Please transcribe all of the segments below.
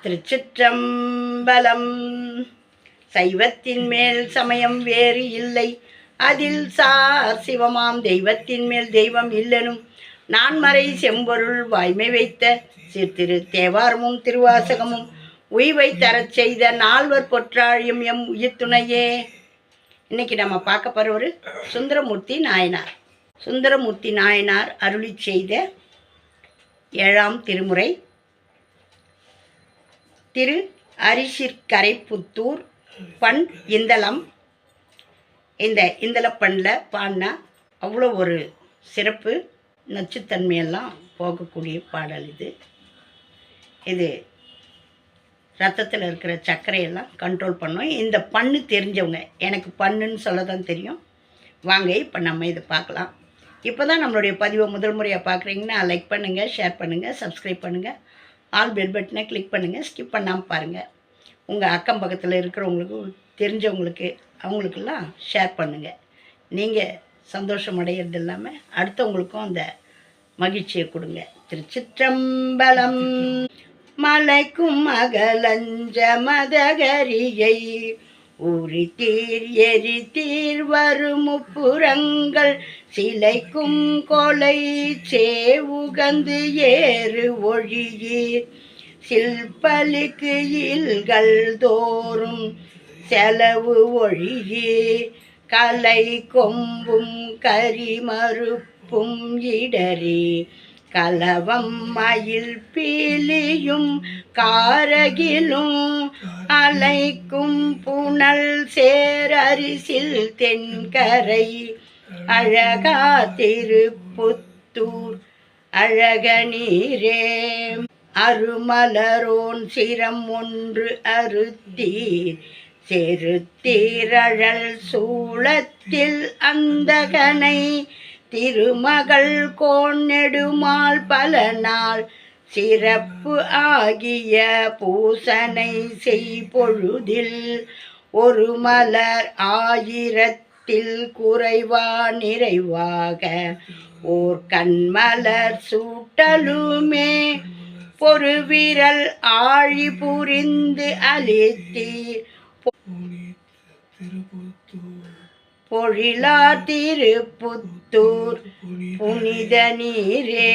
திருச்சிற்றம்பலம். சைவத்தின் மேல் சமயம் வேறு இல்லை, அதில் சார் சிவமாம் தெய்வத்தின் மேல் தெய்வம் இல்லனும் நான்மறை செம்பொருள் வாய்மை வைத்த சிறு தேவாரமும் திருவாசகமும் உய்வை தரச் செய்த நால்வர் பொற்றாழியும் எம் உயிர்த்துணையே. இன்னைக்கு நம்ம பார்க்க போறவர் சுந்தரமூர்த்தி நாயனார். சுந்தரமூர்த்தி நாயனார் அருளி செய்த 7ஆம் திருமுறை திரு அரிசிற்கரைப்புத்தூர் பண் இந்தளம். இந்த இந்தளப்பண்ணில் பாடினா அவ்வளோ ஒரு சிறப்பு, நச்சுத்தன்மையெல்லாம் போகக்கூடிய பாடல் இது. இது ரத்தத்தில் இருக்கிற சர்க்கரையெல்லாம் கண்ட்ரோல் பண்ணும். இந்த பண்ணு தெரிஞ்சவங்க, எனக்கு பண்ணுன்னு சொல்ல தான் தெரியும். வாங்க இப்போ நம்ம இதை பார்க்கலாம். இப்போ தான் நம்மளுடைய பதிவை முதல் முறையாக பார்க்குறீங்கன்னா லைக் பண்ணுங்கள், ஷேர் பண்ணுங்கள், சப்ஸ்கிரைப் பண்ணுங்கள், ஆல் பெல் பட்டனை கிளிக் பண்ணுங்கள், ஸ்கிப் பண்ணாமல் பாருங்கள். உங்கள் அக்கம் பக்கத்தில் இருக்கிறவங்களுக்கு, தெரிஞ்சவங்களுக்கு, அவங்களுக்கெல்லாம் ஷேர் பண்ணுங்கள். நீங்கள் சந்தோஷம் அடையிறது இல்லாமல் அடுத்தவங்களுக்கும் அந்த மகிழ்ச்சியை கொடுங்க. திருச்சிற்றம்பலம். மலைக்கும் அகலஞ்ச மதகரியை உரித்தீர் எரித்தீர் வரும் முப்புறங்கள் சிலைக்கும் கொலை சேவுகந்து ஏறு ஒழியீர் சில்பலிக்கு இல்கள் தோறும் செலவு ஒழியீர் கலை கொம்பும் கரிமறுப்பும் இடறி கலவம் மயில் பீலியும் காரகிலும் அலைக்கும் புனல் சேரரிசில் தென்கரை அழகா திருப்புத்தூர் அழக நீரே. அருமலரோன் சிரம் ஒன்று அறுத்தீர் செருத்தீரழல் சூளத்தில் அந்தகனை திருமகள் கோன் நெடுமால் பல நாள் சிறப்பு ஆகிய பூசனை செய்பொழுதில் ஒரு மலர் ஆயிரத்தில் குறைவா நிறைவாக ஓர் கண்மலர் சூட்டலுமே பொறுவிரல் ஆழி புரிந்து அளித்தீர் பொழிலா திருப்புத்தூர் புனித நீரே.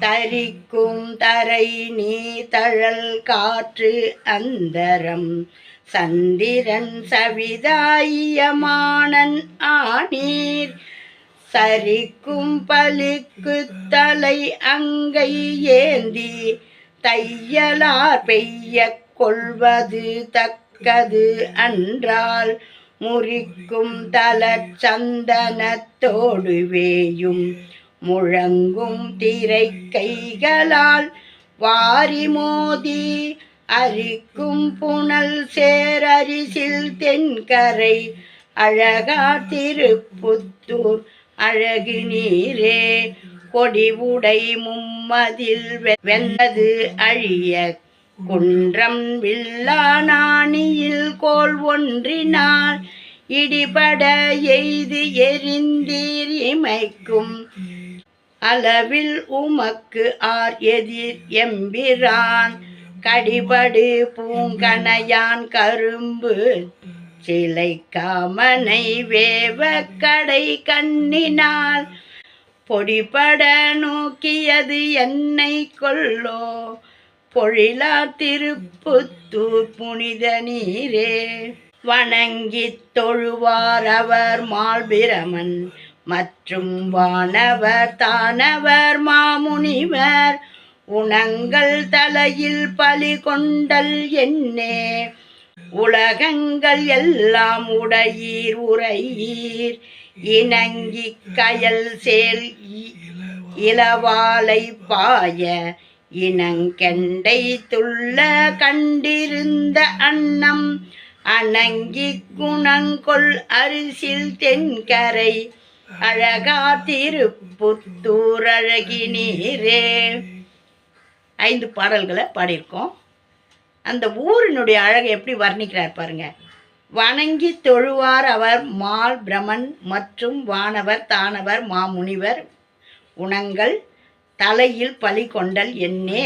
தரிக்கும் தரை நீ தழல் காற்று அந்தரம் சந்திரன் சவிதாயமானன் ஆனீர் சரிக்கும் பலிக்கு தலை அங்கை ஏந்தி தையலார் பெய்ய கொள்வது தக்கது அன்றால் முறிக்கும் தலச் சந்தனத்தோடு வேயும் முழங்கும் திரை கைகளால் வாரி மோதி அரிக்கும் புனல் சேரரிசில் தென்கரை அழகா திருப்புத்தூர் அழகு நீரே. கொடிவுடை மும்மதில் வெந்தது அழிய குன்றம் வில்லானாணியில் கோல் ஒன்றினால் இடிபட எய்து எரிந்தீர் இமைக்கும் அளவில் உமக்கு ஆர் எதிர் எம்பிரான் கடிபடு பூங்கனையான் கரும்பு சிலை காமனை வேவ கடை கண்ணினால் பொடிபட நோக்கியது என்னை கொல்லோ பொழிலா திருப்புத்தூர் புனித நீரே. வணங்கித் தொழுவார் அவர் மால்பிரமன் மற்றும் வானவர் தானவர் மாமுனிவர் உணங்கள் தலையில் பலி கொண்டல் என்னே உலகங்கள் எல்லாம் உடையீர் உரையீர் இணங்கி கயல் சேல் இளவாலை பாய இனங்கெண்டை துள்ள கண்டிருந்த அன்னம் அணங்கி குணங்கொள் அரிசில் தென்கரை அழகா திருப்புத்தூர் அழகி நீரே. 5 பாடல்களை பாடியிருக்கோம். அந்த ஊரினுடைய அழகை எப்படி வர்ணிக்கிறார் பாருங்க. வணங்கி தொழுவார் அவர் மால் பிரமன் மற்றும் வானவர் தானவர் மாமுனிவர் உணங்கள் தலையில் பலி கொண்டல் என்னே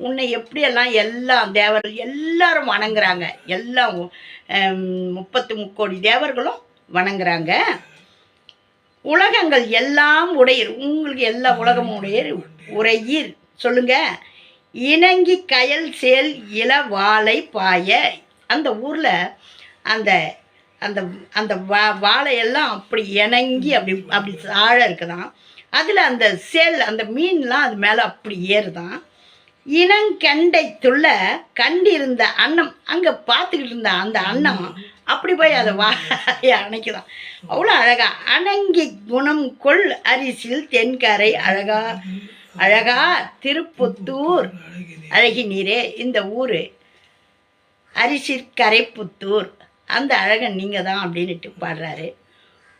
உன்னை எப்படியெல்லாம் எல்லாம் தேவர்கள் எல்லாரும் வணங்குறாங்க, எல்லாம் 33 தேவர்களும் வணங்குறாங்க. உலகங்கள் எல்லாம் உடையர், உங்களுக்கு எல்லா உலகமும் உடையர் உரையீர் சொல்லுங்க. இணங்கி கயல் சேல் இள வாழை பாய. அந்த ஊரில் அந்த அந்த அந்த வாழையெல்லாம் அப்படி இணங்கி அப்படி அப்படி ஆழ இருக்குதான். அதில் அந்த சேல் அந்த மீன்லாம் அது மேலே அப்படி ஏறுதான். இனங்கெண்டை துள்ள கண்டிருந்த அன்னம், அங்கே பார்த்துக்கிட்டு இருந்த அந்த அன்னம் அப்படி போய் அதை அணைக்குதான். அவ்வளோ அழகா. அணங்கி குணம் கொள் அரிசில் தென்கரை அழகா. அழகா திருப்புத்தூர் அழகி நீரே. இந்த ஊர் அரிசிற்கரை புத்தூர், அந்த அழகன் நீங்கள் தான் அப்படின்ட்டு பாடுறாரு.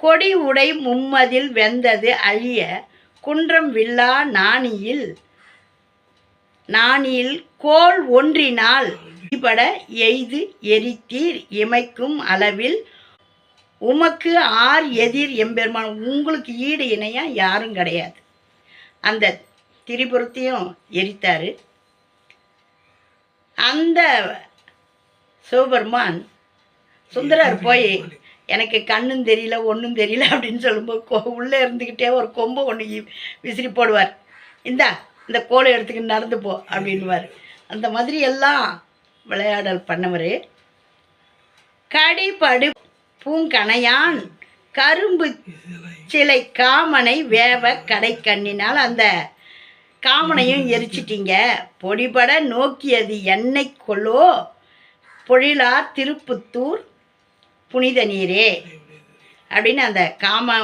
கொடி உடை மும்மதில் வெந்தது அழிய குன்றம் வில்லா நாணியில் கோல் ஒன்றினால் பட எய்து எரித்தீர் இமைக்கும் அளவில் உமக்கு ஆர் எதிர் எம்பெருமான். உங்களுக்கு ஈடு இணையா யாரும் கிடையாது. அந்த திரிபுரத்தையும் எரித்தார். அந்த சிவபெருமான் சுந்தரர் போய் எனக்கு கண்ணும் தெரியல ஒன்றும் தெரியல அப்படின்னு சொல்லும்போது உள்ளே இருந்துக்கிட்டே ஒரு கொம்பை ஒன்று விசிறி போடுவார். இந்த கோலை எடுத்துக்கிட்டு நடந்து போ அப்படின்வார். அந்த மாதிரி எல்லாம் விளையாடல் பண்ணவர். கடிபடு பூங்கணையான் கரும்பு சிலை காமனை வேவ கடை கண்ணினால், அந்த காமனையும் எரிச்சிட்டிங்க. பொடிபட நோக்கியது என்னை கொள்ளோ பொழிலார் திருப்புத்தூர் புனித நீரே அப்படின்னு அந்த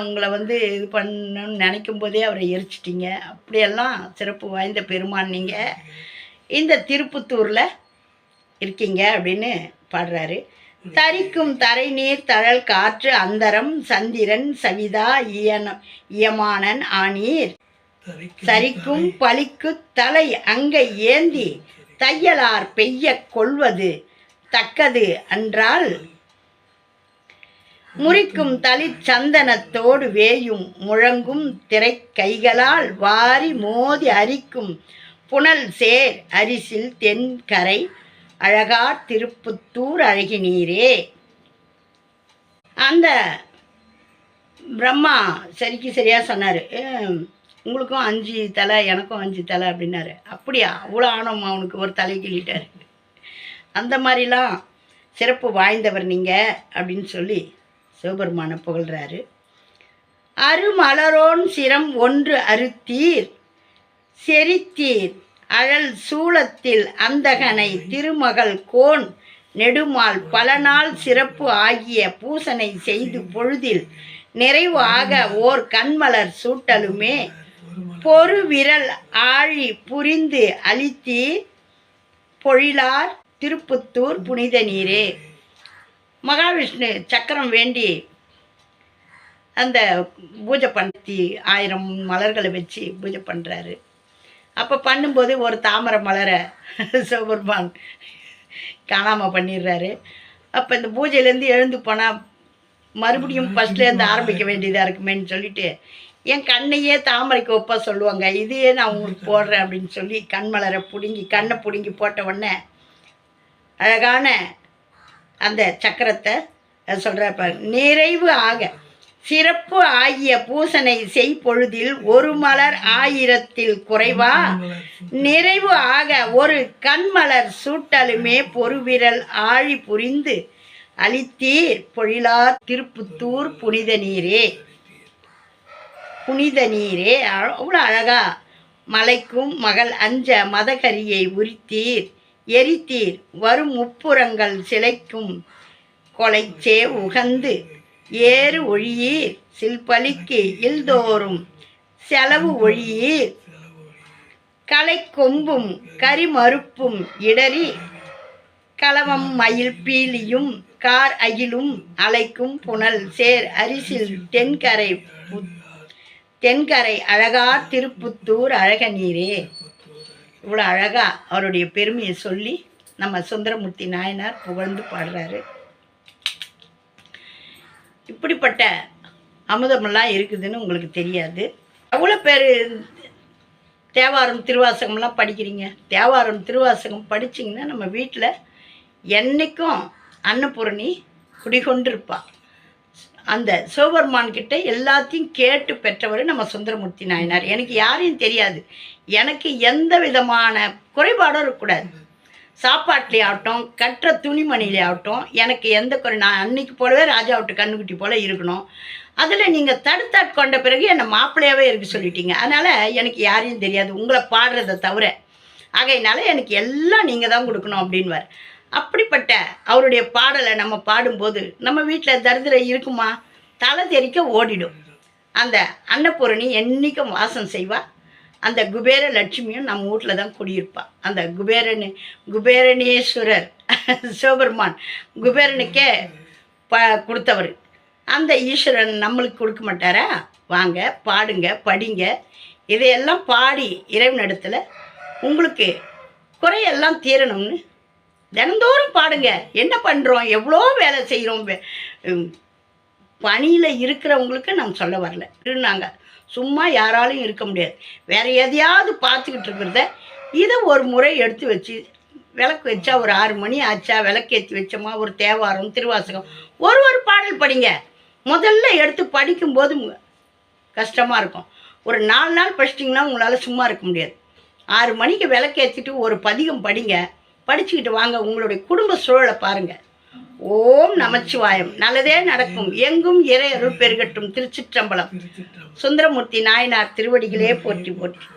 உங்களை இது பண்ணணும்னு நினைக்கும் போதே அவரை எரிச்சிட்டிங்க. அப்படியெல்லாம் சிறப்பு வாய்ந்த பெருமான் நீங்கள் இந்த திருப்புத்தூரில் இருக்கீங்க அப்படின்னு பாடுறாரு. தரிக்கும் தரை நீர் தழல் காற்று அந்தரம் சந்திரன் சவிதா இயமானன் ஆனீர் சரிக்கும் பலிக்கு தலை அங்கை ஏந்தி தையலார் பெய்ய கொள்வது தக்கது அன்றால் முறிக்கும் தளிர் சந்தனத்தோடு வேயும் முழங்கும் திரை கைகளால் வாரி மோதி அரிக்கும் புனல் சேர் அரிசில் தென்கரை அழகா திருப்புத்தூர் அழகி நீரே. அந்த பிரம்மா சரியாக சொன்னார், உங்களுக்கும் 5 தலை எனக்கும் 5 தலை அப்படின்னாரு. அப்படியா, அவ்வளோ ஆனவமா அவனுக்கு ஒரு தலை கிள்ளிட்டார். அந்த மாதிரிலாம் சிறப்பு வாய்ந்தவர் நீங்கள் அப்படின்னு சொல்லி சிவபெருமானை புகழ்கிறாரு. அருமலரோன் சிரம் ஒன்று அறுத்தீர் செரித்தீர் அழல் சூளத்தில் அந்தகனை திருமகள் கோன் நெடுமால் பல நாள் சிறப்பு ஆகிய பூசனை செய்து பொழுதில் நிறைவு ஆக ஓர் கண்மலர் சூட்டலுமே பொறு விரல் ஆழி புரிந்து அளித்தீர் பொழிலார் திருப்புத்தூர் புனித நீரே. மகாவிஷ்ணு சக்கரம் வேண்டி அந்த பூஜை பண்ணி 1000 மலர்களை வச்சு பூஜை பண்ணுறாரு. அப்போ பண்ணும்போது ஒரு தாமரை மலரை சிவபெருமான் காணாமல் பண்ணிடுறாரு. அப்போ இந்த பூஜையிலேருந்து எழுந்து போனால் மறுபடியும் ஃபஸ்ட்லேருந்து ஆரம்பிக்க வேண்டியதாக இருக்குமேன்னு சொல்லிட்டு என் கண்ணையே தாமரைக்கு ஒப்பா சொல்லுவாங்க, இதையே நான் உங்களுக்கு போடுறேன் அப்படின்னு சொல்லி கண்மலரை கண்ணை பிடுங்கி போட்ட உடனே அழகான அந்த சக்கரத்தை சொல்கிறார். நிறைவு ஆக சிறப்பு ஆகிய பூசனை செய்பொழுதில் ஒரு மலர் 1000 குறைவா நிறைவு ஆக ஒரு கண்மலர் சூட்டலுமே பொறுவிரல் ஆழி புரிந்து அளித்தீர் பொழிலார் திருப்புத்தூர் புனித நீரே. புனித நீரே அவ்வளோ அழகா மலைக்கும் மகள் அஞ்ச மதகரியை உரித்தீர் எரித்தீர் வரும் முப்புறங்கள் சிலைக்கும் கொலைச்சே உகந்து ஏறு ஒழியீர் சில்பலிக்கு இல்தோறும் செலவு ஒழியீர் கலை கொம்பும் கரிமறுப்பும் இடறி களவம் மயில் பீலியும் கார் அகிலும் அலைக்கும் புனல் சேர் அரிசில் தென்கரை அழகா திருப்புத்தூர் அழக நீரே. இவ்வளோ அழகாக அவருடைய பெருமையை சொல்லி நம்ம சுந்தரமூர்த்தி நாயனார் புகழ்ந்து பாடுறாரு. இப்படிப்பட்ட அமுதமெல்லாம் இருக்குதுன்னு உங்களுக்கு தெரியாது. அவ்வளோ பேர் தேவாரம் திருவாசகம்லாம் படிக்கிறீங்க. தேவாரம் திருவாசகம் படிச்சிங்கன்னா நம்ம வீட்டில் என்றைக்கும் அன்னபூரணி குடிகொண்டிருப்பா. அந்த சிவபெருமான் கிட்ட எல்லாத்தையும் கேட்டு பெற்றவர் நம்ம சுந்தரமூர்த்தி நாயனார். எனக்கு யாரையும் தெரியாது, எனக்கு எந்த விதமான குறைபாடும் இருக்கக்கூடாது. சாப்பாட்டிலே ஆகட்டும், கட்டுற துணிமணிலே ஆகட்டும், எனக்கு எந்த குறை. நான் அன்னைக்கு போலவே ராஜா விட்டு கண்ணுக்குட்டி போல் இருக்கணும். அதில் நீங்கள் தடுத்தாட்கொண்ட பிறகு என்னை மாப்பிள்ளையாகவே இருக்க சொல்லிட்டீங்க. அதனால் எனக்கு யாரையும் தெரியாது உங்களை பாடுறதை தவிர. ஆகையினால எனக்கு எல்லாம் நீங்கள் தான் கொடுக்கணும் அப்படின்வார். அப்படிப்பட்ட அவருடைய பாடலை நம்ம பாடும்போது நம்ம வீட்டில் தரித்திரம் இருக்குமா? தலை தெறிக்க ஓடிடும். அந்த அன்னபூரணி என்றைக்கும் வாசம் செய்வா. அந்த குபேர லட்சுமியும் நம்ம வீட்டில் தான் குடியிருப்பாள். அந்த குபேரணேஸ்வரர் சிவபெருமான் குபேரனுக்கே கொடுத்தவர். அந்த ஈஸ்வரன் நம்மளுக்கு கொடுக்க மாட்டாரா? வாங்க பாடுங்க, படிங்க. இதையெல்லாம் பாடி இறைவனிடத்தில் உங்களுக்கு குறையெல்லாம் தீரணும்னு தினந்தோறும் பாடுங்க. என்ன பண்ணுறோம், எவ்வளோ வேலை செய்கிறோம். பணியில் இருக்கிறவங்களுக்கு நான் சொல்ல வரல. நாங்கள் சும்மா யாராலும் இருக்க முடியாது. வேறு எதையாவது பார்த்துக்கிட்டு இருக்கிறத இதை ஒரு முறை எடுத்து வச்சு விளக்கு வச்சா ஒரு 6 மணி ஆச்சா விளக்கேற்றி வச்சோமா, ஒரு தேவாரம் திருவாசகம் ஒரு பாடல் படிங்க. முதல்ல எடுத்து படிக்கும்போது கஷ்டமாக இருக்கும். ஒரு 4 நாள் படிச்சிட்டிங்கன்னா உங்களால் சும்மா இருக்க முடியாது. 6 மணிக்கு விளக்கேற்றிட்டு ஒரு பதிகம் படிங்க. படிச்சுக்கிட்டு வாங்க, உங்களுடைய குடும்ப சூழலை பாருங்கள். ஓம் நமச்சிவாயம். நல்லதே நடக்கும். எங்கும் இறை அருள் பெருகட்டும். திருச்சிற்றம்பலம். சுந்தரமூர்த்தி நாயனார் திருவடிகளே போற்றி போற்றி.